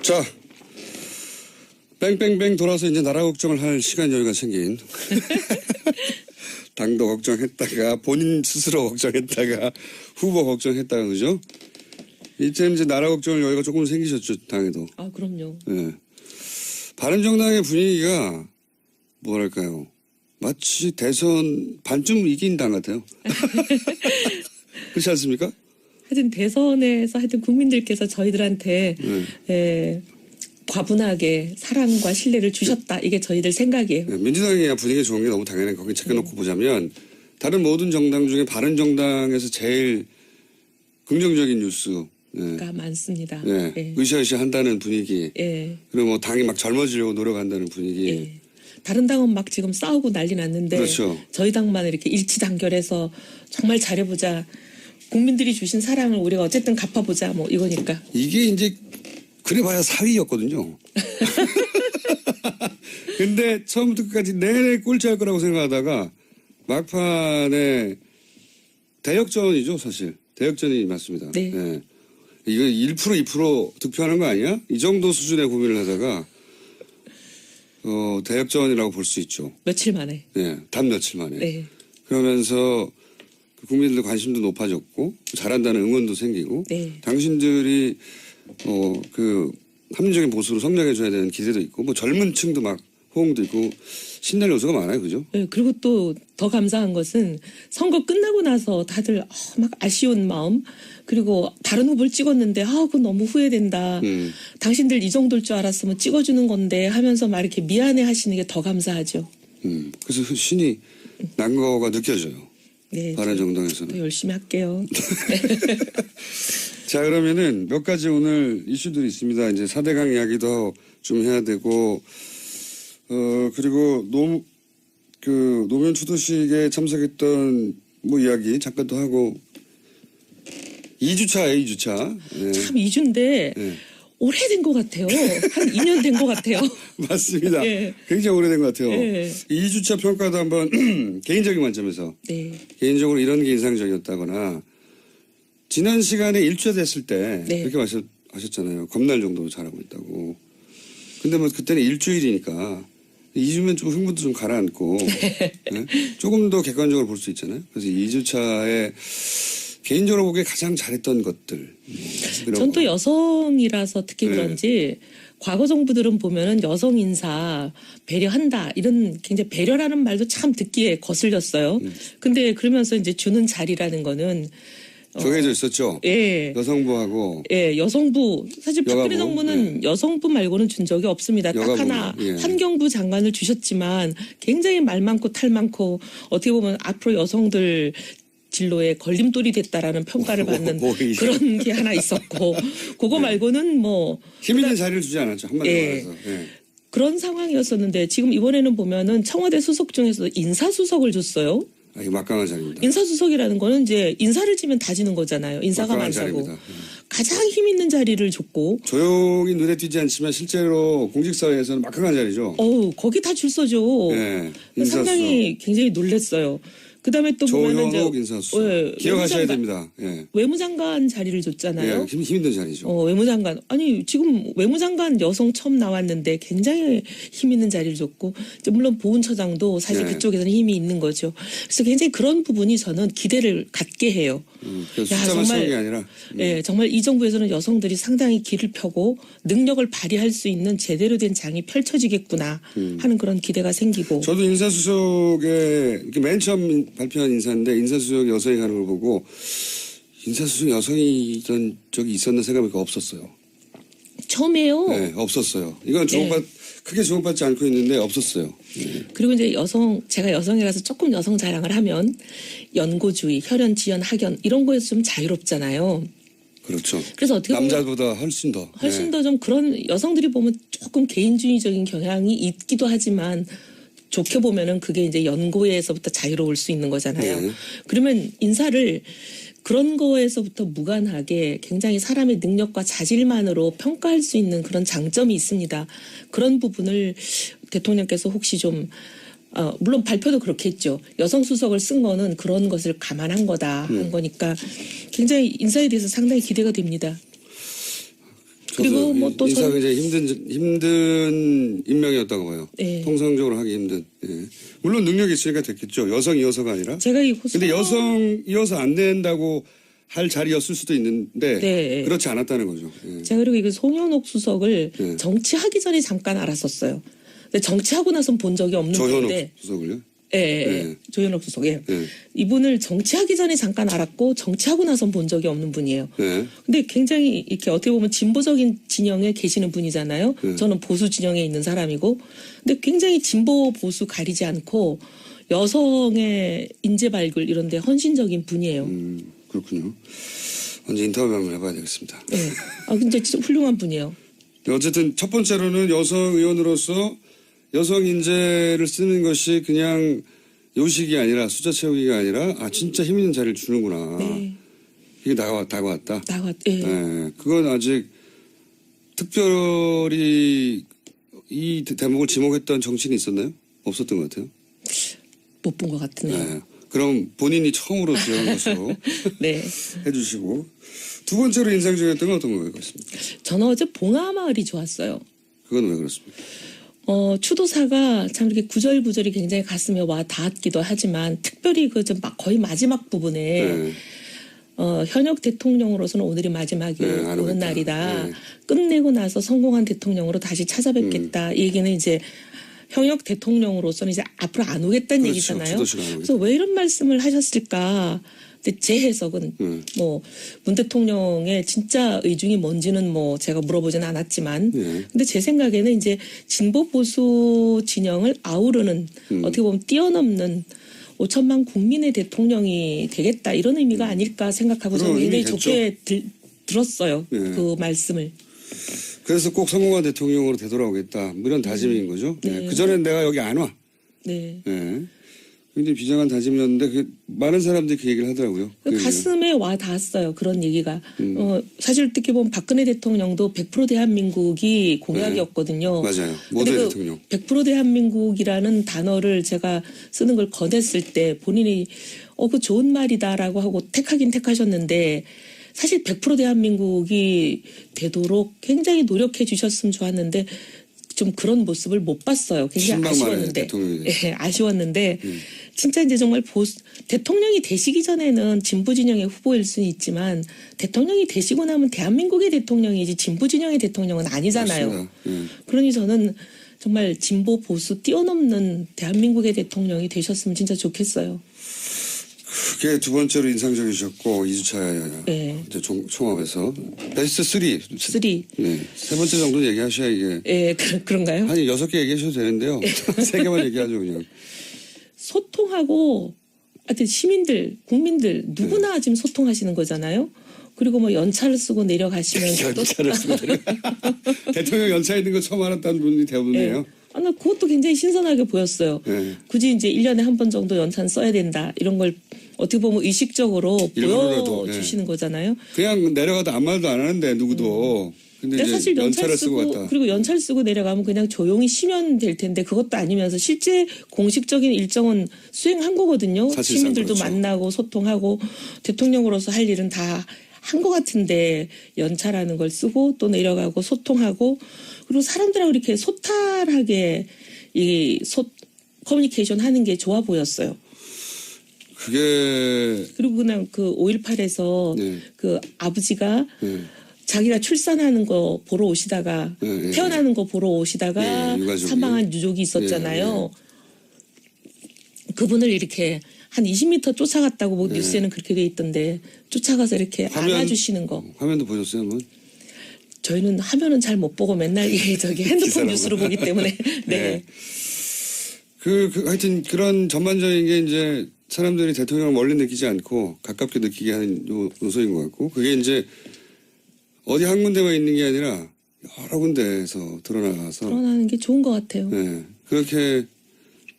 자, 뺑뺑뺑 돌아서 이제 나라 걱정을 할 시간 여유가 생긴. 당도 걱정했다가 본인 스스로 걱정했다가 후보 걱정했다가 그죠? 이제 나라 걱정을 여유가 조금 생기셨죠, 당에도. 아, 그럼요. 네. 바른정당의 분위기가 뭐랄까요? 마치 대선 반쯤 이긴 당 같아요. 그렇지 않습니까? 하여튼 대선에서 하여튼 국민들께서 저희들한테 과분하게 사랑과 신뢰를 주셨다. 이게 저희들 생각이에요. 네, 민주당이 분위기 좋은 게 너무 당연해. 거기 챙겨놓고 보자면 다른 모든 정당 중에 바른정당에서 제일 긍정적인 뉴스. 가 많습니다. 네. 예. 으쌰으쌰 한다는 분위기. 예. 그리고 뭐 당이 막 젊어지려고 노력한다는 분위기. 예. 다른 당은 막 지금 싸우고 난리 났는데 그렇죠. 저희 당만 이렇게 일치단결해서 정말 잘해보자. 국민들이 주신 사랑을 우리가 어쨌든 갚아보자. 뭐 이거니까. 이게 이제 그래봐야 사위였거든요. 근데 처음부터 끝까지 내내 꼴찌할 거라고 생각하다가 막판에 대역전이죠, 사실. 대역전이 맞습니다. 네. 네. 이거 1% 2% 득표하는 거 아니야? 이 정도 수준의 고민을 하다가 대역전이라고 볼 수 있죠. 며칠 만에. 네, 단 며칠 만에. 네. 그러면서 국민들 관심도 높아졌고 잘한다는 응원도 생기고 네. 당신들이 합리적인 보수로 성장해줘야 되는 기대도 있고 뭐 젊은 층도 막 호응도 있고 신날 요소가 많아요, 그죠? 네, 그리고 또 더 감사한 것은 선거 끝나고 나서 다들 막 아쉬운 마음 그리고 다른 후보를 찍었는데 그거 너무 후회된다. 당신들 이 정도일 줄 알았으면 찍어주는 건데 하면서 막 이렇게 미안해 하시는 게 더 감사하죠. 그래서 신이 난 거가 느껴져요. 네, 바른정당에서는. 더 열심히 할게요. 자, 그러면은 몇 가지 오늘 이슈들이 있습니다. 이제 4대강 이야기도 좀 해야 되고, 그리고 노무현 추도식에 참석했던 뭐 이야기 잠깐 또 하고, 2주차예요, 2주차. 네. 참 2주인데 네. 오래된 것 같아요. 한 2년 된 것 같아요. 맞습니다. 네. 굉장히 오래된 것 같아요. 네. 2주차 평가도 한번 개인적인 관점에서 네. 개인적으로 이런 게 인상적이었다거나 지난 시간에 1주차 됐을 때 네. 그렇게 하셨잖아요. 겁날 정도로 잘하고 있다고. 근데 뭐 그때는 일주일이니까 2주면 좀 흥분도 좀 가라앉고 네? 조금 더 객관적으로 볼 수 있잖아요. 그래서 2주차에 개인적으로 보기에 가장 잘했던 것들. 전 또 여성이라서 특히 네. 그런지 과거 정부들은 보면은 여성 인사 배려한다 이런 굉장히 배려라는 말도 참 듣기에 거슬렸어요. 근데 그러면서 이제 주는 자리라는 거는 정해져 있었죠. 예. 여성부하고. 예, 여성부. 사실 박근혜 여가부, 정부는 여성부 말고는 준 적이 없습니다. 딱 여가부, 하나 예. 환경부 장관을 주셨지만 굉장히 말 많고 탈 많고 어떻게 보면 앞으로 여성들 진로에 걸림돌이 됐다라는 평가를 받는 그런 게 하나 있었고 그거 말고는 뭐 힘 있는 자리를 주지 않았죠. 한마디로 예. 말해서. 예. 그런 상황이었었는데 지금 이번에는 보면은 청와대 수석 중에서 인사수석을 줬어요. 이게 막강한 자리입니다. 인사수석이라는 거는 이제 인사를 지면 다지는 거잖아요. 인사가 막강한 많다고. 자리입니다. 가장 힘 있는 자리를 줬고. 조용히 눈에 띄지 않지만 실제로 공직사회에서는 막강한 자리죠. 거기 다 줄 서죠. 네, 상당히 굉장히 놀랐어요. 그다음에 또 보면은 조영옥 인사수석. 기억하셔야 됩니다. 예. 외무장관 자리를 줬잖아요. 예, 힘 있는 자리죠. 외무장관. 아니 지금 외무장관 여성 처음 나왔는데 굉장히 힘 있는 자리를 줬고 이제 물론 보훈처장도 사실 네. 그쪽에서는 힘이 있는 거죠. 그래서 굉장히 그런 부분이 저는 기대를 갖게 해요. 숫자만 세운 게 아니라. 예, 정말 이 정부에서는 여성들이 상당히 길을 펴고 능력을 발휘할 수 있는 제대로 된 장이 펼쳐지겠구나 하는 그런 기대가 생기고. 저도 인사수석에 이렇게 맨 처음 발표한 인사인데 인사수석 여성이 가는 걸 보고 인사수석 여성이 이런 적이 있었나 생각이 없었어요. 처음이에요. 네, 없었어요. 이건 크게 주목받지 않고 있는데 없었어요. 네. 그리고 이제 제가 여성이라서 조금 여성 자랑을 하면 연고주의, 혈연, 지연, 학연 이런 거에서 좀 자유롭잖아요. 그렇죠. 그래서 어떻게 보면 남자보다 훨씬 더 좀 그런 여성들이 보면 조금 개인주의적인 경향이 있기도 하지만 좋게 보면은 그게 이제 연고에서부터 자유로울 수 있는 거잖아요. 네. 그러면 인사를 그런 거에서부터 무관하게 굉장히 사람의 능력과 자질만으로 평가할 수 있는 그런 장점이 있습니다. 그런 부분을 대통령께서 혹시 좀 물론 발표도 그렇게 했죠. 여성 수석을 쓴 거는 그런 것을 감안한 거다 한 거니까 굉장히 인사에 대해서 상당히 기대가 됩니다. 그리고 뭐 또 인사가 굉장히 힘든 임명이었다고 봐요. 네. 통상적으로 하기 힘든. 예. 물론 능력이 있으니까 됐겠죠. 여성이어서가 아니라. 제가 이 근데 여성이어서 안 된다고 할 자리였을 수도 있는데 네. 그렇지 않았다는 거죠. 예. 제가 그리고 이거 송현옥 수석을 네. 정치하기 전에 잠깐 알았었어요. 근데 정치하고 나선 본 적이 없는 조현옥 분인데, 수석을요? 예. 조현옥 수석, 예. 예. 이분을 정치하기 전에 잠깐 알았고 정치하고 나선 본 적이 없는 분이에요. 예. 근데 굉장히 이렇게 어떻게 보면 진보적인 진영에 계시는 분이잖아요. 네. 저는 보수 진영에 있는 사람이고, 근데 굉장히 진보 보수 가리지 않고 여성의 인재 발굴 이런데 헌신적인 분이에요. 그렇군요. 언제 인터뷰 한번 해봐야 되겠습니다. 네. 아 근데 진짜 훌륭한 분이에요. 어쨌든 첫 번째로는 여성 의원으로서 여성 인재를 쓰는 것이 그냥 요식이 아니라 숫자 채우기가 아니라 진짜 힘 있는 자리를 주는구나. 네. 이게 다가왔다. 예. 네. 그건 아직 특별히 이 대목을 지목했던 정치인이 있었나요? 없었던 것 같아요. 못 본 것 같으네요. 네. 그럼 본인이 처음으로 지정한 것으로 네. 해주시고 두 번째로 인상적이었던 건 어떤 거예요? 저는 어제 봉하마을이 좋았어요. 그건 왜 그렇습니까? 추도사가 참 이렇게 구절구절이 굉장히 가슴에 와 닿았기도 하지만 특별히 그 좀 거의 마지막 부분에 네. 현역 대통령으로서는 오늘이 마지막이 네, 오는 알아보겠다. 날이다. 네. 끝내고 나서 성공한 대통령으로 다시 찾아뵙겠다. 이 얘기는 이제 현역 대통령으로서는 이제 앞으로 안 오겠다는 그렇죠. 얘기잖아요. 주도식을 안 오겠다. 그래서 왜 이런 말씀을 하셨을까? 근데 제 해석은 뭐 문 대통령의 진짜 의중이 뭔지는 뭐 제가 물어보지는 않았지만 네. 근데 제 생각에는 이제 진보 보수 진영을 아우르는 어떻게 보면 뛰어넘는 5천만 국민의 대통령이 되겠다 이런 의미가 아닐까 생각하고 저는 그런 굉장히 의미겠죠. 좋게 들었어요. 네. 그 말씀을. 그래서 꼭 성공한 대통령으로 되돌아오겠다. 뭐 이런 다짐인 거죠. 네. 그전엔 내가 여기 안 와. 네. 네. 굉장히 비장한 다짐이었는데 많은 사람들이 그 얘기를 하더라고요. 그 얘기를. 가슴에 와 닿았어요. 그런 얘기가. 사실 어떻게 보면 박근혜 대통령도 100% 대한민국이 공약이었거든요. 맞아요. 모두의 근데 대통령. 100% 대한민국이라는 단어를 제가 쓰는 걸 권했을 때 본인이 그 좋은 말이다라고 하고 택하긴 택하셨는데 사실 100% 대한민국이 되도록 굉장히 노력해 주셨으면 좋았는데 좀 그런 모습을 못 봤어요. 굉장히 아쉬웠는데. 예, 아쉬웠는데 진짜 이제 정말 대통령이 되시기 전에는 진보 진영의 후보일 수는 있지만 대통령이 되시고 나면 대한민국의 대통령이지 진보 진영의 대통령은 아니잖아요. 그러니 저는 정말 진보 보수 뛰어넘는 대한민국의 대통령이 되셨으면 진짜 좋겠어요. 그게 두 번째로 인상적이셨고 2주차 네. 이제 총합에서 베스트 3. 네. 세 번째 정도 얘기하셔야 이게. 예, 그런가요? 한 6개 얘기하셔도 되는데요. 3개만 얘기하죠 그냥. 소통하고 하여튼 시민들, 국민들 누구나 지금 소통하시는 거잖아요. 그리고 뭐 연차를 쓰고 내려가시면서 연차를 쓰고 대통령 연차 있는 거 처음 알았다는 분이 대부분이에요. 나 그것도 굉장히 신선하게 보였어요. 네. 굳이 이제 1년에 한 번 정도 연차는 써야 된다. 이런 걸 어떻게 보면 의식적으로 일부러라도, 보여주시는 거잖아요. 그냥 내려가도 아무 말도 안 하는데 누구도. 근데 이제 사실 연차를 쓰고 갔다. 그리고 연차를 쓰고 내려가면 그냥 조용히 쉬면 될 텐데 그것도 아니면서 실제 공식적인 일정은 수행한 거거든요. 사실상 시민들도 그렇죠. 만나고 소통하고 대통령으로서 할 일은 다 한 것 같은데 연차라는 걸 쓰고 또 내려가고 소통하고 그리고 사람들하고 이렇게 소탈하게 커뮤니케이션 하는 게 좋아 보였어요. 그게 그리고 그냥 그 5.18에서 네. 그 아버지가 자기가 출산하는 거 보러 오시다가 네, 태어나는 거 보러 오시다가 유가족이. 사망한 유족이 있었잖아요. 그분을 이렇게 한 20m 쫓아갔다고 뭐 뉴스에는 그렇게 돼 있던데 쫓아가서 이렇게 안아주시는 거. 화면도 보셨어요 한번? 저희는 화면은 잘 못 보고 맨날 핸드폰 기사로만. 뉴스로 보기 때문에 네. 하여튼 그런 전반적인 게 이제 사람들이 대통령을 멀리 느끼지 않고 가깝게 느끼게 하는 요소인 것 같고 그게 이제 어디 한 군데만 있는 게 아니라 여러 군데에서 드러나서 드러나는 게 좋은 것 같아요. 네. 그렇게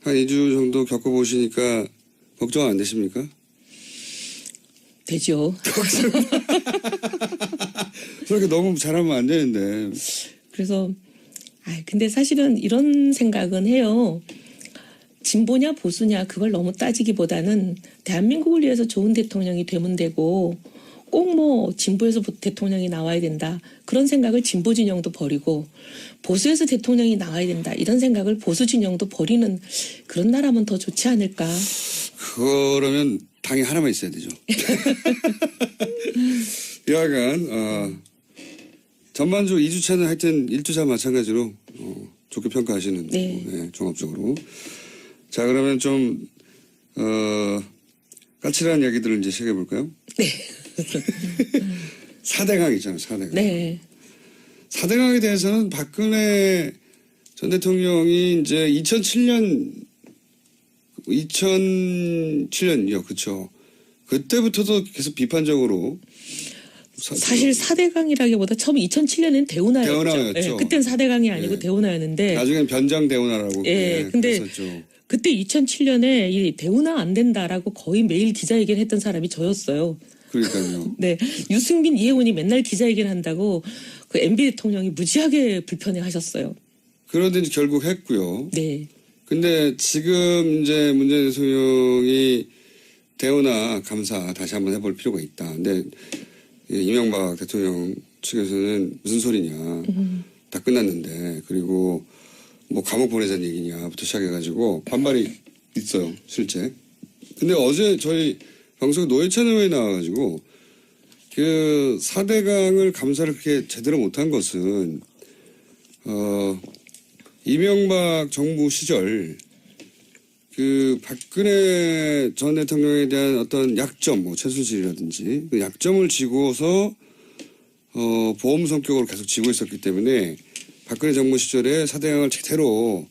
한 2주 정도 겪어보시니까 걱정 안 되십니까? 되죠. 그렇게 너무 잘하면 안 되는데. 그래서 근데 사실은 이런 생각은 해요. 진보냐 보수냐 그걸 너무 따지기보다는 대한민국을 위해서 좋은 대통령이 되면 되고 꼭 뭐 진보에서 대통령이 나와야 된다. 그런 생각을 진보 진영도 버리고 보수에서 대통령이 나와야 된다. 이런 생각을 보수 진영도 버리는 그런 나라면 더 좋지 않을까. 그러면 당이 하나만 있어야 되죠. 여하간 전반적으로 2주차는 하여튼 1주차 마찬가지로 좋게 평가하시는 네. 네, 종합적으로. 자, 그러면 좀 까칠한 이야기들을 이제 시작해볼까요? 네. 4대강 있잖아요. 4대강. 네. 4대강에 대해서는 박근혜 전 대통령이 이제 2007년이요. 그렇죠. 그때부터도 계속 비판적으로 사실 4대강이라기보다 처음 2007년에는 대운하였죠. 대운하였죠. 네, 그땐 4대강이 아니고 네. 대운하였는데. 나중엔 변장 대운하라고 예, 근데 그랬었죠. 그때 2007년에 이 대운하 안 된다라고 거의 매일 기자회견 했던 사람이 저였어요. 그러니까요. 네, 유승민, 이혜원이 맨날 기자회견 한다고 그 MB 대통령이 무지하게 불편해하셨어요. 그런데 이제 결국 했고요. 네, 근데 지금 이제 문재인 대통령이 대운하 감사 다시 한번 해볼 필요가 있다. 근데 이명박 대통령 측에서는 무슨 소리냐. 다 끝났는데. 그리고 뭐 감옥 보내자는 얘기냐부터 시작해가지고 반발이 있어요. 실제. 근데 어제 저희 방송 노회찬 의원이 나와가지고 그 4대강을 감사를 그렇게 제대로 못한 것은 이명박 정부 시절 그 박근혜 전 대통령에 대한 어떤 약점, 뭐 최순실이라든지 그 약점을 지고서 보험 성격으로 계속 지고 있었기 때문에 박근혜 정부 시절에 4대강을 제대로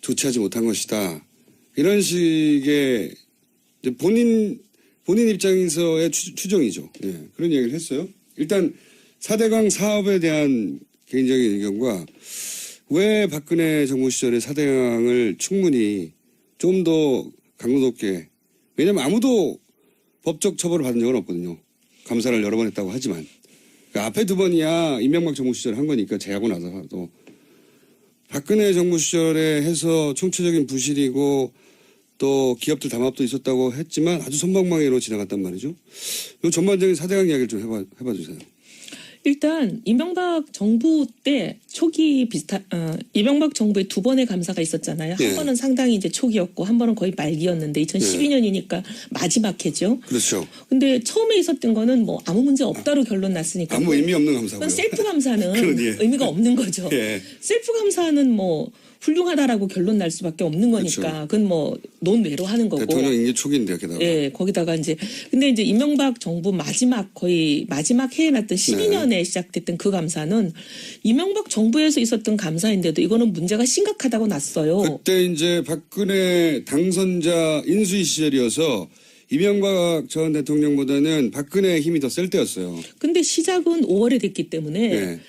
조치하지 못한 것이다. 이런 식의 이제 본인 입장에서의 추정이죠. 예, 그런 얘기를 했어요. 일단 4대강 사업에 대한 개인적인 의견과 왜 박근혜 정부 시절에 4대강을 충분히 좀 더 강도 높게, 왜냐면 아무도 법적 처벌을 받은 적은 없거든요. 감사를 여러 번 했다고 하지만. 그러니까 앞에 두 번이야 이명박 정부 시절에 한 거니까 제하고 나서도. 박근혜 정부 시절에 해서 총체적인 부실이고 또 기업들 담합도 있었다고 했지만 아주 솜방망이로 지나갔단 말이죠. 이 전반적인 4대강 이야기를 좀 해봐 주세요. 일단 이명박 정부 때 초기 이명박 정부의 두 번의 감사가 있었잖아요. 네. 한 번은 상당히 이제 초기였고 한 번은 거의 말기였는데 2012년이니까 마지막 해죠. 그렇죠. 근데 처음에 있었던 거는 뭐 아무 문제 없다로 결론 났으니까. 아무 의미 없는 감사고요. 그건 셀프 감사는 그건 예. 의미가 없는 거죠. 예. 셀프 감사는 뭐 훌륭하다라고 결론 날 수밖에 없는 거니까 그렇죠. 그건 뭐 논외로 하는 거고. 대통령 임기 초기인데 게다가. 예, 거기다가 이제 근데 이제 이명박 정부 거의 마지막 해에 났던 12년에 시작됐던 그 감사는 이명박 정부에서 있었던 감사인데도 이거는 문제가 심각하다고 났어요. 그때 이제 박근혜 당선자 인수위 시절이어서 이명박 전 대통령보다는 박근혜의 힘이 더 셀 때였어요. 근데 시작은 5월에 됐기 때문에 네.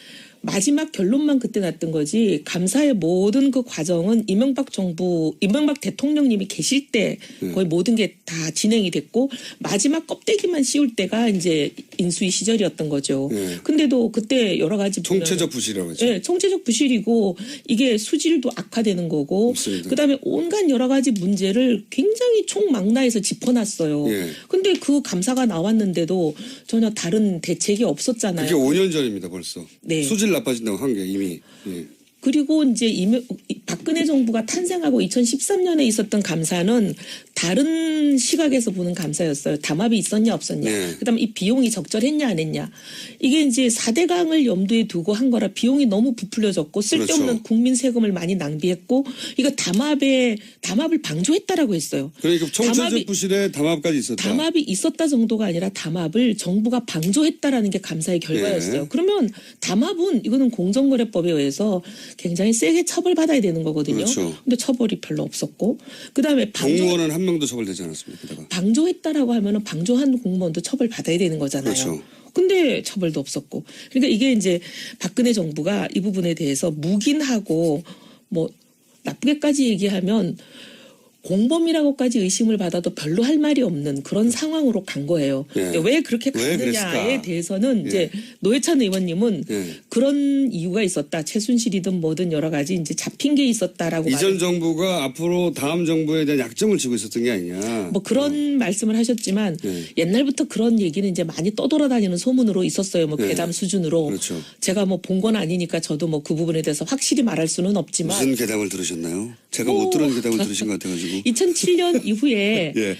마지막 결론만 그때 났던 거지 감사의 모든 그 과정은 이명박 대통령님이 계실 때 거의 모든 게 다 진행이 됐고 마지막 껍데기만 씌울 때가 이제 인수위 시절이었던 거죠. 네. 근데도 그때 여러 가지 총체적 부실이라고 했죠. 네, 총체적 부실이고 이게 수질도 악화되는 거고 맞습니다. 그다음에 온갖 여러 가지 문제를 굉장히 총망라해서 짚어놨어요. 예. 근데 그 감사가 나왔는데도 전혀 다른 대책이 없었잖아요. 그게 5년 전입니다 벌써. 네. 수질 나빠진다고 한 게 이미. 예. 그리고 이제 박근혜 정부가 탄생하고 2013년에 있었던 감사는 다른 시각에서 보는 감사였어요. 담합이 있었냐 없었냐. 네. 그다음에 이 비용이 적절했냐 안 했냐. 이게 이제 4대강을 염두에 두고 한 거라 비용이 너무 부풀려졌고 쓸데없는 그렇죠. 국민 세금을 많이 낭비했고 이거 담합을 방조했다라고 했어요. 그러니까 총체적 부실에 담합까지 있었다. 담합이 있었다 정도가 아니라 담합을 정부가 방조했다라는 게 감사의 결과였어요. 네. 그러면 담합은 이거는 공정거래법에 의해서 굉장히 세게 처벌받아야 되는 거거든요. 그렇죠. 근데 처벌이 별로 없었고 그다음에 공무원은 한 명도 처벌되지 않았습니다. 게다가. 방조했다라고 하면은 방조한 공무원도 처벌받아야 되는 거잖아요. 그렇죠. 근데 처벌도 없었고. 그러니까 이게 이제 박근혜 정부가 이 부분에 대해서 묵인하고 뭐 나쁘게까지 얘기하면 공범이라고까지 의심을 받아도 별로 할 말이 없는 그런 상황으로 간 거예요. 예. 근데 왜 그렇게 왜 갔느냐에 그랬을까? 대해서는 이제 노회찬 의원님은 예. 그런 이유가 있었다. 최순실이든 뭐든 여러 가지 이제 잡힌 게 있었다라고 이전 정부가 앞으로 다음 정부에 대한 약점을 쥐고 있었던 게 아니냐. 뭐 그런 말씀을 하셨지만 네. 옛날부터 그런 얘기는 이제 많이 떠돌아다니는 소문으로 있었어요. 뭐 네. 괴담 수준으로. 그렇죠. 제가 뭐 본 건 아니니까 저도 뭐 그 부분에 대해서 확실히 말할 수는 없지만 무슨 괴담을 들으셨나요? 제가 못 들은 괴담을 들으신 것 같아가지고. 2007년 이후에 예.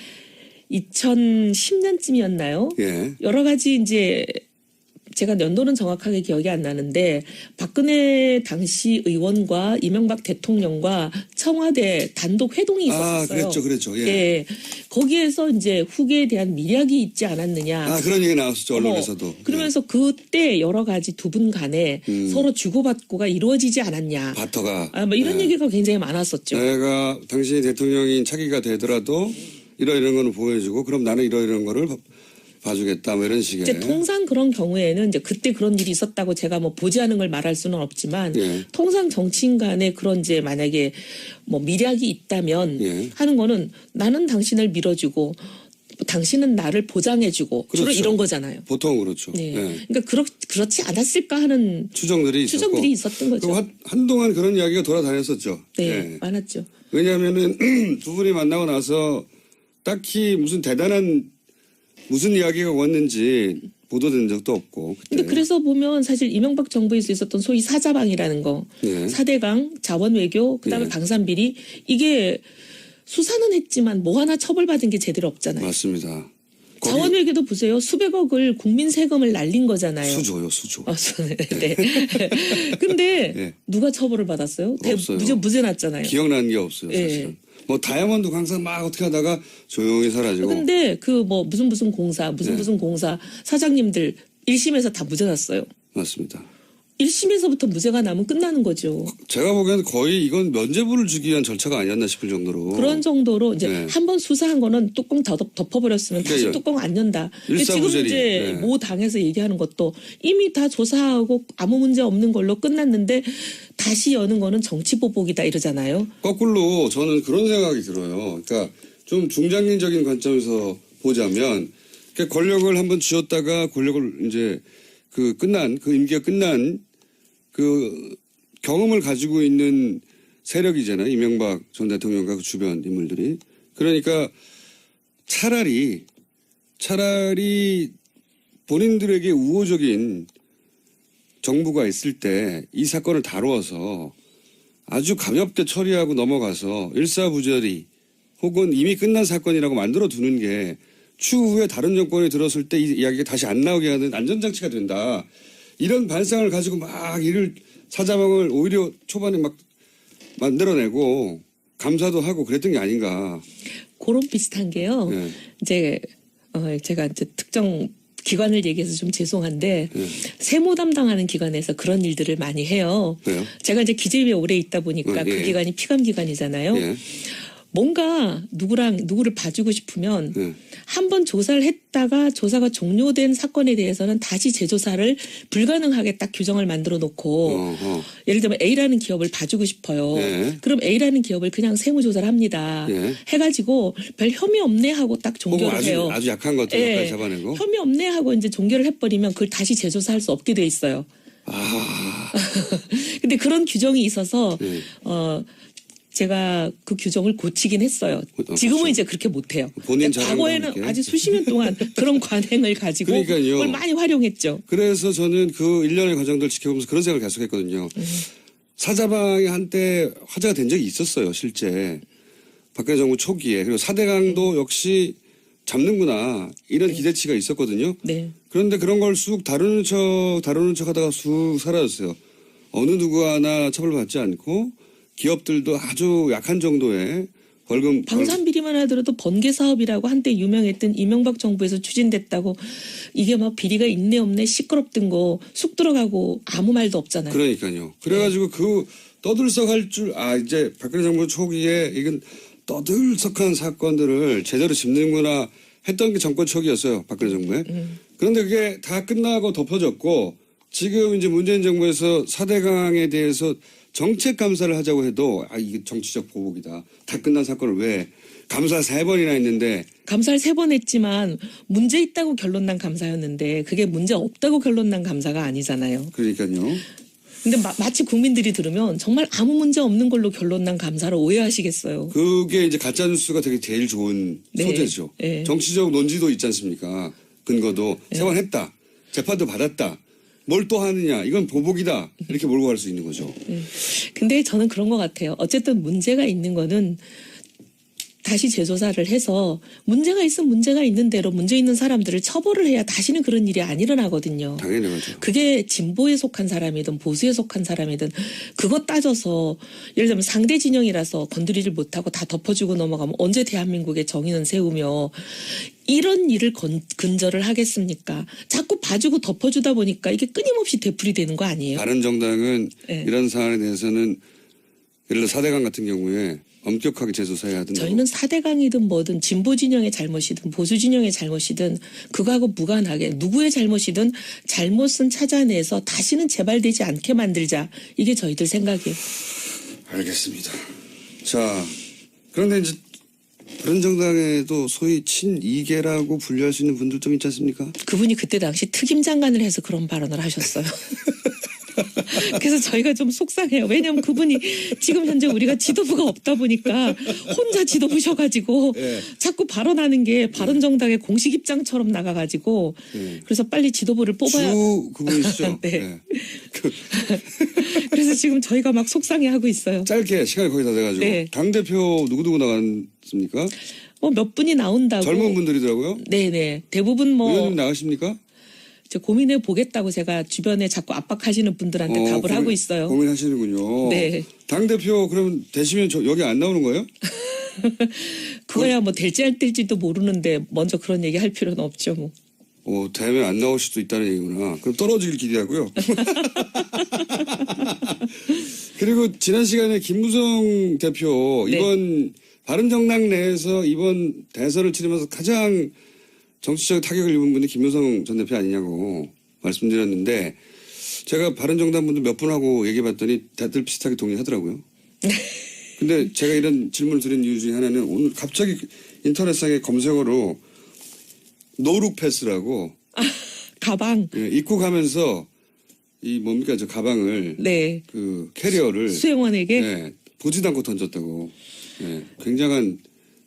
2010년쯤이었나요? 예. 여러 가지 이제 제가 연도는 정확하게 기억이 안 나는데 박근혜 당시 의원과 이명박 대통령과 청와대 단독 회동이 있었어요. 그랬죠. 예. 예. 거기에서 이제 후계에 대한 미략이 있지 않았느냐. 그런 얘기 나왔었죠, 언론에서도. 그러면서 그때 여러 가지 두 분 간에 서로 주고받고가 이루어지지 않았냐. 바터가. 뭐 이런 얘기가 굉장히 많았었죠. 내가 당신이 대통령인 차기가 되더라도 이런 거는 보여주고 그럼 나는 이런 거를 봐주겠다 뭐 이런 식의. 이제 통상 그런 경우에는 이제 그때 그런 일이 있었다고 제가 뭐 보지 않은 걸 말할 수는 없지만 예. 통상 정치인 간에 그런 이제 만약에 뭐 미략이 있다면 예. 하는 거는 나는 당신을 밀어주고 당신은 나를 보장해주고 주로 그렇죠. 이런 거잖아요. 보통 그렇죠. 네. 예. 그러니까 그렇지 않았을까 하는 추정들이 있었던 거죠. 그리고 한동안 그런 이야기가 돌아다녔었죠. 네, 예. 많았죠. 왜냐하면은 두 분이 만나고 나서 딱히 무슨 대단한 무슨 이야기가 왔는지 보도된 적도 없고. 그때. 근데 그래서 보면 사실 이명박 정부에서 있었던 소위 사자방이라는 거, 예. 4대강, 자원외교, 그다음에 예. 방산비리 이게 수사는 했지만 뭐 하나 처벌받은 게 제대로 없잖아요. 맞습니다. 자원외교도 보세요. 수백억을 국민 세금을 날린 거잖아요. 수조요, 수조. 네. 근데 예. 누가 처벌을 받았어요? 없어요. 무죄 났잖아요. 기억나는 게 없어요, 예. 사실은. 뭐 다이아몬드 광산 막 어떻게 하다가 조용히 사라지고. 근데 그 뭐 무슨 공사, 네. 무슨 공사 사장님들 1심에서 다 무죄 났어요. 맞습니다. 1심에서부터 무죄가 나면 끝나는 거죠. 제가 보기에는 거의 이건 면죄부를 주기 위한 절차가 아니었나 싶을 정도로. 그런 정도로 이제 네. 한 번 수사한 거는 뚜껑 덮어버렸으면 다시 그러니까 뚜껑 안 연다. 지금 일사부재리. 이제 네. 모 당에서 얘기하는 것도 이미 다 조사하고 아무 문제 없는 걸로 끝났는데 다시 여는 거는 정치 보복이다 이러잖아요. 거꾸로 저는 그런 생각이 들어요. 그러니까 좀 중장기적인 관점에서 보자면 그러니까 권력을 한번 쥐었다가 권력을 이제 그 임기가 끝난 그 경험을 가지고 있는 세력이잖아요. 이명박 전 대통령과 그 주변 인물들이. 그러니까 차라리 본인들에게 우호적인 정부가 있을 때 이 사건을 다루어서 아주 가볍게 처리하고 넘어가서 일사부재리 혹은 이미 끝난 사건이라고 만들어 두는 게 추후에 다른 정권이 들었을 때 이 이야기가 다시 안 나오게 하는 안전장치가 된다. 이런 반상을 가지고 막 사자방을 오히려 초반에 막 만들어내고 감사도 하고 그랬던 게 아닌가. 그런 비슷한 게요. 네. 이제 제가 이제 특정 기관을 얘기해서 좀 죄송한데 네. 세무 담당하는 기관에서 그런 일들을 많이 해요. 왜요? 제가 이제 기재위에 오래 있다 보니까 예. 그 기관이 피감 기관이잖아요. 예. 뭔가 누구를 봐주고 싶으면 예. 한번 조사를 했다가 조사가 종료된 사건에 대해서는 다시 재조사를 불가능하게 딱 규정을 만들어 놓고 예를 들면 A라는 기업을 봐주고 싶어요. 예. 그럼 A라는 기업을 그냥 세무조사를 합니다. 예. 해가지고 별 혐의 없네 하고 딱 혹은 종결을 해요. 아주 약한 것들 예. 까지 잡아내고. 혐의 없네 하고 이제 종결을 해버리면 그걸 다시 재조사할 수 없게 돼 있어요. 근데 그런 규정이 있어서 예. 제가 그 규정을 고치긴 했어요. 지금은 그렇죠. 이제 그렇게 못해요. 본인 근데 잘하는 과거에는 거니까. 아주 수십 년 동안 그런 관행을 가지고 그러니까요. 그걸 많이 활용했죠. 그래서 저는 그 일련의 과정들 지켜보면서 그런 생각을 계속 했거든요. 사자방이 한때 화제가 된 적이 있었어요, 실제. 박근혜 정부 초기에. 그리고 4대강도 역시 잡는구나. 이런 기대치가 있었거든요. 네. 그런데 그런 걸 쑥 다루는 척 하다가 쑥 사라졌어요. 어느 누구 하나 처벌받지 않고 기업들도 아주 약한 정도의 벌금. 방산비리만 하더라도 번개 사업이라고 한때 유명했던 이명박 정부에서 추진됐다고 이게 막 비리가 있네 없네 시끄럽던 거 쑥 들어가고 아무 말도 없잖아요. 그러니까요. 그래가지고 그 떠들썩할 이제 박근혜 정부 초기에 이건 떠들썩한 사건들을 제대로 짚는구나 했던 게 정권 초기였어요. 박근혜 정부에. 그런데 그게 다 끝나고 덮어졌고 지금 이제 문재인 정부에서 4대강에 대해서 정책 감사를 하자고 해도 이게 정치적 보복이다. 다 끝난 사건을 왜 감사 3번이나 했는데 감사를 3번 했지만 문제 있다고 결론 난 감사였는데 그게 문제 없다고 결론 난 감사가 아니잖아요. 그러니까요. 근데 마치 국민들이 들으면 정말 아무 문제 없는 걸로 결론 난 감사를 오해하시겠어요. 그게 이제 가짜뉴스가 되게 제일 좋은 네. 소재죠. 네. 정치적 논지도 있지 않습니까? 근거도 네. 3번 했다. 재판도 받았다. 뭘 또 하느냐. 이건 보복이다. 이렇게 몰고 갈 수 있는 거죠. 근데 저는 그런 것 같아요. 어쨌든 문제가 있는 거는 다시 재조사를 해서 문제가 있으면 문제가 있는 대로 문제 있는 사람들을 처벌을 해야 다시는 그런 일이 안 일어나거든요. 당연히 그렇죠. 그게 진보에 속한 사람이든 보수에 속한 사람이든 그것 따져서 예를 들면 상대 진영이라서 건드리질 못하고 다 덮어주고 넘어가면 언제 대한민국의 정의는 세우며 이런 일을 근절을 하겠습니까? 자꾸 봐주고 덮어주다 보니까 이게 끊임없이 되풀이되는 거 아니에요? 바른정당은 네. 이런 사안에 대해서는 예를 들어 4대강 같은 경우에 엄격하게 재조사해야 된다고. 저희는 4대강이든 뭐든 진보 진영의 잘못이든 보수 진영의 잘못이든 그거하고 무관하게 누구의 잘못이든 잘못은 찾아내서 다시는 재발되지 않게 만들자. 이게 저희들 생각이에요. 알겠습니다. 자, 그런데 이제 바른정당에도 소위 친이계라고 분류할 수 있는 분들 좀 있지 않습니까? 그분이 그때 당시 특임 장관을 해서 그런 발언을 하셨어요. 그래서 저희가 좀 속상해요. 왜냐하면 그분이 지금 현재 우리가 지도부가 없다 보니까 혼자 지도부셔가지고 예. 자꾸 발언하는 게 바른정당의 공식 입장처럼 나가가지고 그래서 빨리 지도부를 뽑아야. 주 그분이시죠? 네. 네. 그래서 지금 저희가 막 속상해하고 있어요. 짧게 시간이 거의 다 돼가지고 네. 당대표 누구누구 나갔습니까? 몇 분이 나온다고. 젊은 분들이더라고요. 네네. 대부분 의원님 나가십니까? 저 고민해 보겠다고 제가 주변에 자꾸 압박하시는 분들한테 답을 하고 있어요. 고민하시는군요. 네. 당대표 그러면 되시면 여기 안 나오는 거예요? 그거야 뭐 될지 안 될지도 모르는데 먼저 그런 얘기 할 필요는 없죠 뭐. 되면 안 나올 수도 있다는 얘기구나. 그럼 떨어지길 기대하고요. 그리고 지난 시간에 김무성 대표 네. 이번 바른정당 내에서 이번 대선을 치르면서 가장 정치적 타격을 입은 분이 김무성 전 대표 아니냐고 말씀드렸는데 제가 바른정당 분들 몇 분하고 얘기해봤더니 다들 비슷하게 동의하더라고요. 근데 제가 이런 질문을 드린 이유 중에 하나는 오늘 갑자기 인터넷상에 검색어로 노룩 패스라고 가방. 입국하면서 이 뭡니까 저 가방을 네. 그 캐리어를 수행원에게 보지도 않고 던졌다고. 굉장한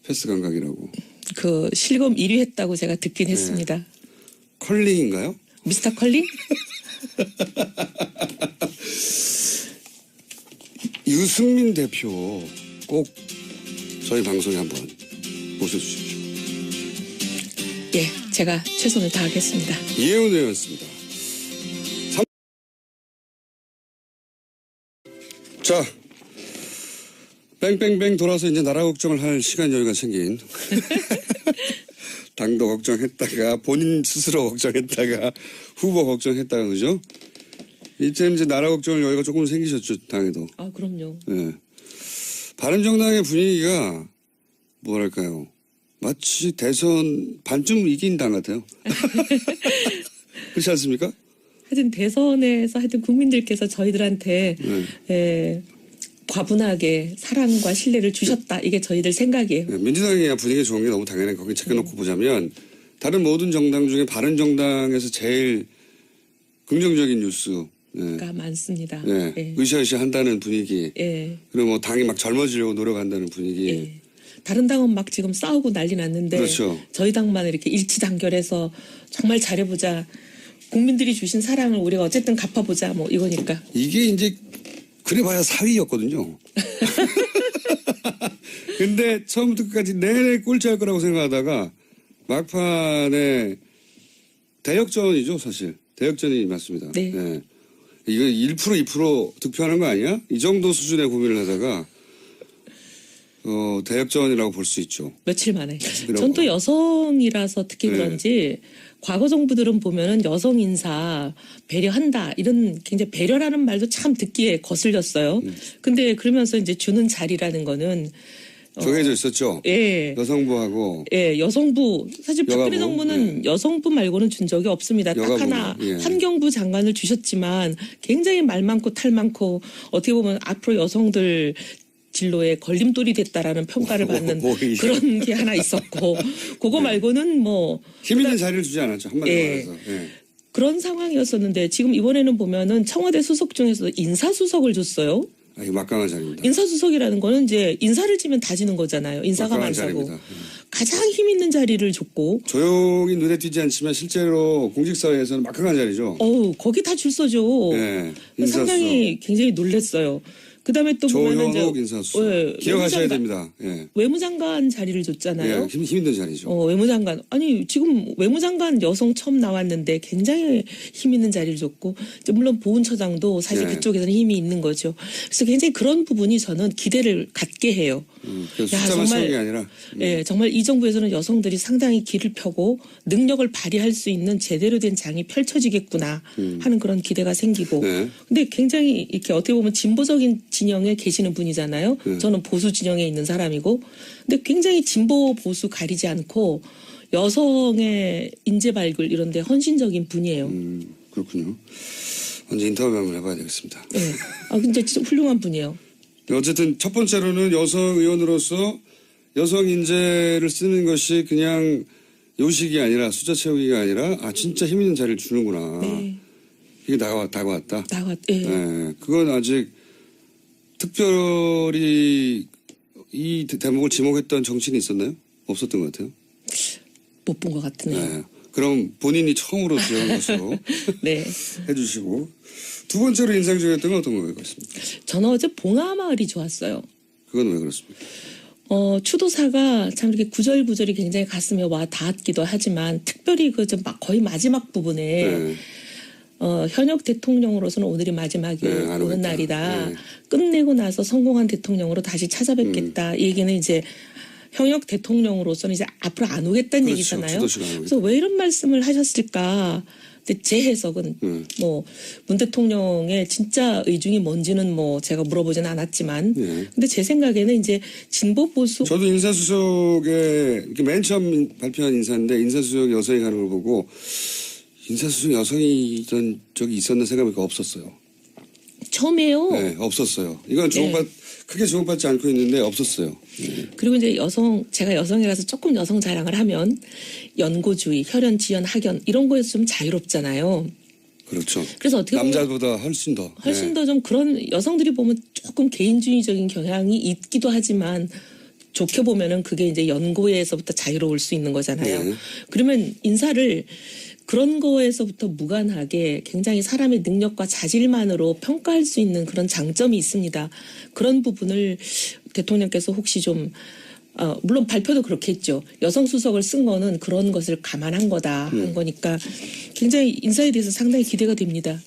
패스 감각이라고. 그 실검 1위 했다고 제가 듣긴 했습니다. 컬링인가요? 미스터 컬링? 유승민 대표 꼭 저희 방송에 한번 모셔주십시오. 예, 제가 최선을 다하겠습니다. 이혜훈 의원이었습니다. 자, 뺑뺑뺑 돌아서 이제 나라 걱정을 할 시간 여유가 생긴 당도 걱정했다가 본인 스스로 걱정했다가 후보 걱정했다가 그죠? 이때는 이제 나라 걱정을 여유가 조금 생기셨죠, 당에도. 아, 그럼요. 예. 바른정당의 분위기가 뭐랄까요? 마치 대선 반쯤 이긴 당 같아요. 그렇지 않습니까? 하여튼 대선에서 하여튼 국민들께서 저희들한테 과분하게 사랑과 신뢰를 주셨다. 이게 저희들 생각이에요. 네, 민주당이 분위기 좋은 게 너무 당연해. 거기 제껴놓고 보자면 다른 모든 정당 중에 바른정당에서 제일 긍정적인 뉴스. 가 많습니다. 네. 예. 으쌰으쌰 한다는 분위기. 예. 그리고 뭐 당이 막 젊어지려고 노력한다는 분위기. 예. 다른 당은 막 지금 싸우고 난리 났는데 그렇죠. 저희 당만 이렇게 일치단결해서 정말 잘해보자. 국민들이 주신 사랑을 우리가 어쨌든 갚아보자. 뭐 이거니까. 이게 이제 그래봐야 사위였거든요. 근데 처음부터 끝까지 내내 꼴찌할 거라고 생각하다가 막판에 대역전이죠, 사실. 대역전이 맞습니다. 네. 이거 1% 2% 득표하는 거 아니야? 이 정도 수준의 고민을 하다가 대역전이라고 볼 수 있죠. 며칠 만에. 전 또 여성이라서 특히 그런지 과거 정부들은 보면은 여성 인사 배려한다 이런 굉장히 배려라는 말도 참 듣기에 거슬렸어요. 근데 그러면서 이제 주는 자리라는 거는 정해져 있었죠. 예. 여성부하고 예, 여성부 사실 박근혜 여가부, 정부는 여성부 말고는 준 적이 없습니다. 딱 여가부, 하나 예. 환경부 장관을 주셨지만 굉장히 말 많고 탈 많고 어떻게 보면 앞으로 여성들 진로에 걸림돌이 됐다라는 평가를 받는 오히려. 그런 게 하나 있었고 그거 말고는 뭐 힘 있는 자리를 주지 않았죠. 한마디로 예. 말해서. 예. 그런 상황이었었는데 지금 이번에는 보면은 청와대 수석 중에서 인사수석을 줬어요. 아, 이거 막강한 자리입니다. 인사수석이라는 거는 이제 인사를 지면 다 지는 거잖아요. 인사가 막강한 만사고. 자리입니다. 예. 가장 힘 있는 자리를 줬고 조용히 눈에 띄지 않지만 실제로 공직사회에서는 막강한 자리죠. 거기 다 줄 서죠. 예. 인사수석. 상당히 굉장히 놀랬어요. 그다음에 또 보면은 조현옥 인사수석. 예, 기억하셔야 외무장관- 됩니다. 예. 외무장관 자리를 줬잖아요. 예. 힘 있는 자리죠. 외무장관 아니 지금 외무장관 여성 처음 나왔는데 굉장히 힘 있는 자리를 줬고 이제 물론 보훈처장도 사실 네. 그쪽에서는 힘이 있는 거죠. 그래서 굉장히 그런 부분이 저는 기대를 갖게 해요. 그래서 야, 숫자만 정말- 쓰는 게 아니라 예, 정말 이 정부에서는 여성들이 상당히 길을 펴고 능력을 발휘할 수 있는 제대로 된 장이 펼쳐지겠구나 하는 그런 기대가 생기고. 네. 근데 굉장히 이렇게 어떻게 보면 진보적인 진영에 계시는 분이잖아요. 네. 저는 보수 진영에 있는 사람이고. 근데 굉장히 진보 보수 가리지 않고 여성의 인재 발굴 이런 데 헌신적인 분이에요. 그렇군요. 언제 인터뷰 한번 해봐야 되겠습니다. 예. 근데 진짜 훌륭한 분이에요. 어쨌든 첫 번째로는 여성 의원으로서 여성 인재를 쓰는 것이 그냥 요식이 아니라 숫자 채우기가 아니라 진짜 힘 있는 자리를 주는구나. 네. 이게 다가왔다. 예. 네, 그건 아직 특별히 이 대목을 지목했던 정치인이 있었나요? 없었던 것 같아요. 못 본 것 같으네요. 네. 그럼 본인이 처음으로 지원한 것으로 네. 해주시고 두 번째로 인상적이었던 건 어떤 거였습니까? 저는 어제 봉하마을이 좋았어요. 그건 왜 그렇습니까? 추도사가 참 이렇게 구절구절이 굉장히 가슴에 와 닿았기도 하지만 특별히 거의 마지막 부분에 네. 현역 대통령으로서는 오늘이 마지막이 네, 안 오는 오겠다. 날이다. 네. 끝내고 나서 성공한 대통령으로 다시 찾아뵙겠다. 이 얘기는 이제 현역 대통령으로서는 이제 앞으로 안 오겠다는 그렇죠. 얘기잖아요. 추도시가 안 오겠다. 그래서 왜 이런 말씀을 하셨을까? 근데 제 해석은 뭐 문 대통령의 진짜 의중이 뭔지는 뭐 제가 물어보진 않았지만 네. 근데 제 생각에는 이제 진보 보수 저도 인사수석에 이렇게 맨 처음 발표한 인사인데 인사수석 여성이 가는 걸 보고 인사수석 여성이 있던 적이 있었나 생각해보니까 없었어요. 처음이에요. 네, 없었어요. 이건 크게 주목받지 않고 있는데 없었어요. 네. 그리고 이제 제가 여성이라서 조금 여성 자랑을 하면 연고주의, 혈연, 지연, 학연 이런 거에서 좀 자유롭잖아요. 그렇죠. 그래서 어떻게 보면 남자보다 훨씬 더. 훨씬 네. 더 좀 그런 여성들이 보면 조금 개인주의적인 경향이 있기도 하지만 좋게 보면은 그게 이제 연고에서부터 자유로울 수 있는 거잖아요. 네. 그러면 인사를 그런 거에서부터 무관하게 굉장히 사람의 능력과 자질만으로 평가할 수 있는 그런 장점이 있습니다. 그런 부분을 대통령께서 혹시 좀 물론 발표도 그렇게 했죠. 여성 수석을 쓴 거는 그런 것을 감안한 거다 한 거니까 굉장히 인사에 대해서 상당히 기대가 됩니다.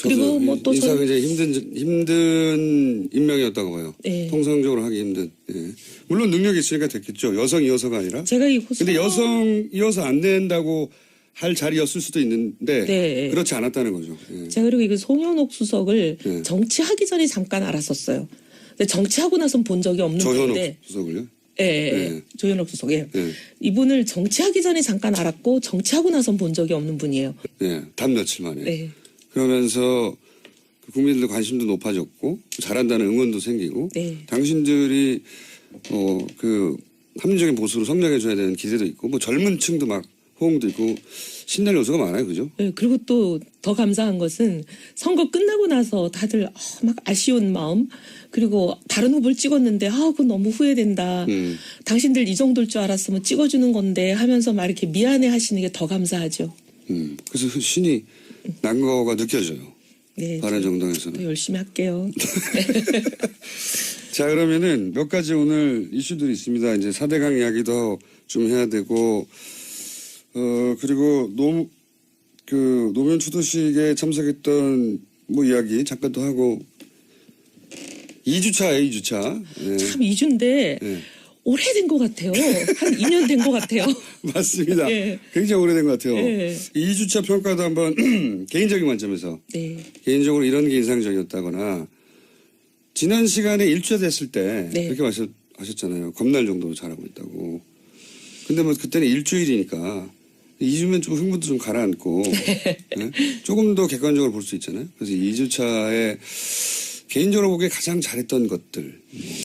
그리고 뭐 또 인사가 굉장히 힘든 임명이었다고 봐요. 네. 통상적으로 하기 힘든. 예. 물론 능력이 있으니까 됐겠죠. 여성이어서가 아니라. 제가 근데 여성이어서 안 된다고 할 자리였을 수도 있는데 네. 그렇지 않았다는 거죠. 예. 제가 그리고 이거 송현옥 수석을 네. 정치하기 전에 잠깐 알았었어요. 근데 정치하고 나선 본 적이 없는 조현옥 분인데 수석을요? 예, 네. 조현옥 수석. 예. 예. 이분을 정치하기 전에 잠깐 알았고 정치하고 나선 본 적이 없는 분이에요. 예. 단 며칠 만에. 네. 그러면서 국민들의 관심도 높아졌고 잘한다는 응원도 생기고 네. 당신들이 그 합리적인 보수로 성장해줘야 되는 기대도 있고 뭐 젊은 층도 막 호응도 있고 신날 요소가 많아요. 그죠? 네, 그리고 또 더 감사한 것은 선거 끝나고 나서 다들 막 아쉬운 마음 그리고 다른 후보를 찍었는데 그건 너무 후회된다. 당신들 이 정도일 줄 알았으면 찍어주는 건데 하면서 막 이렇게 미안해 하시는 게 더 감사하죠. 그래서 신이 난 거가 느껴져요. 네, 바른정당에서는. 더 열심히 할게요. 자, 그러면은 몇 가지 오늘 이슈들이 있습니다. 이제 4대강 이야기도 좀 해야 되고, 그리고 노무현 추도식에 참석했던 뭐 이야기 잠깐 또 하고, 2주차예요, 2주차. 네. 참 2주인데 네. 오래된 것 같아요. 한 2년 된 것 같아요. 맞습니다. 예. 굉장히 오래된 것 같아요. 예. 2주차 평가도 한번 개인적인 관점에서 네. 개인적으로 이런 게 인상적이었다거나 지난 시간에 1주차 됐을 때 네. 그렇게 하셨잖아요. 겁날 정도로 잘하고 있다고. 근데 뭐 그때는 일주일이니까 2주면 좀 흥분도 좀 가라앉고 네? 조금 더 객관적으로 볼 수 있잖아요. 그래서 2주차에 개인적으로 보기에 가장 잘했던 것들